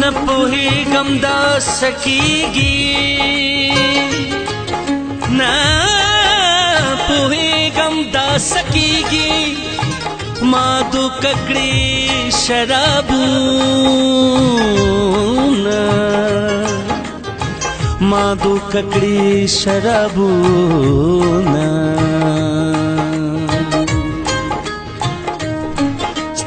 न पोहेगम दा सकीगी न पोहेगम दा सकीगी मादू ककड़ी शराबूना मादू ककड़ी शराबूना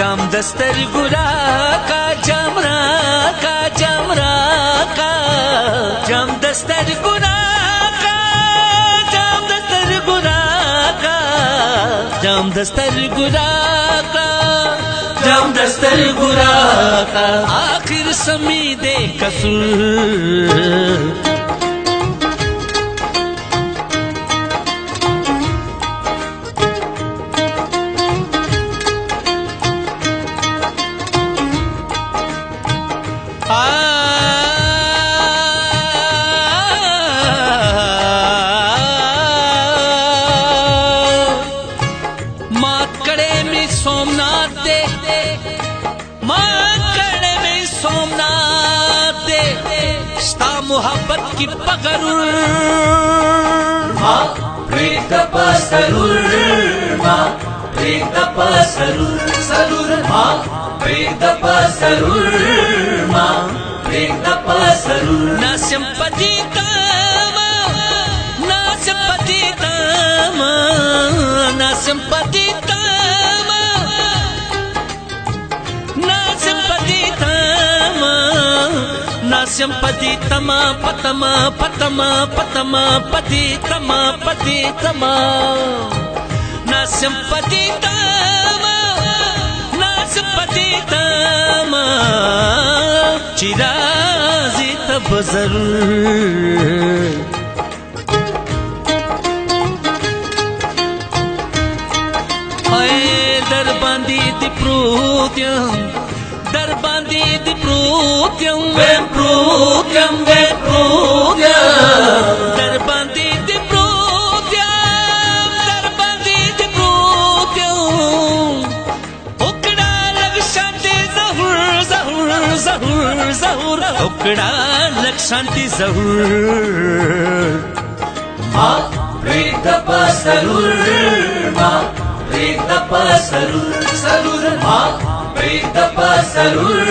जाम दस्तर गुरा का जमरा का जमरा का जाम दस्तर गुरा का जाम दस्तर गुरा का जाम दस्तर गुरा का जाम दस्तर गुरा का आखिर समी दे कसूर माकड़े में सोमनाथ दे माकड़े में सोमनाथ दे स्ता मोहब्बत की पगरुर माँ प्रीत पसरुर माँ प्रीत पसरुर सरुर माँ प्रीत पसरुर माँ प्रीत पसरुर ना संपत्ति तमा ना संपत्ति तमा ना संपत्ति तमा ना संपत्ति तमा ना संपत्ति तमा पतमा पतमा पतमा पति तमा पति तमा ना संपत्ति तमा ना संपत्ति तमा चिराजी तब जरूर दरबांदी दिप्रूत्यम दरबांदी दिप्रूत्यम वेप्रूत्यम वेप्रूत्यम दरबांदी दिप्रूत्यम दरबांदी दिप्रूत्यम उकड़ा लग शांति जहूर जहूर जहूर जहूर उकड़ा लग शांति जहूर माँ प्रीत पसरुर माँ प्रीत पसरुर सरुर माँ प्रीत पसरुर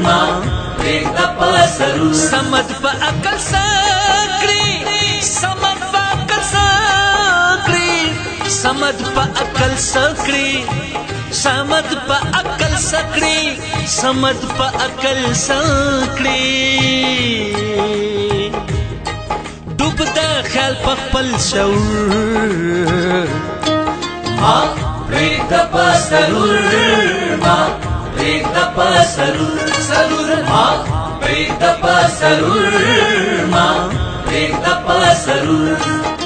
माँ प्रीत पसरुर समझ प अकल सकरी समझ प अकल सकरी समझ प अकल सकरी समझ प अकल सकरी समझ प अकल सकरी डूबदा ख्याल पल शऊर माँ प्रीत पसरुर माँ प्रीत पसरुर सरुर माँ प्रीत पसरुर माँ प्रीत पसरुर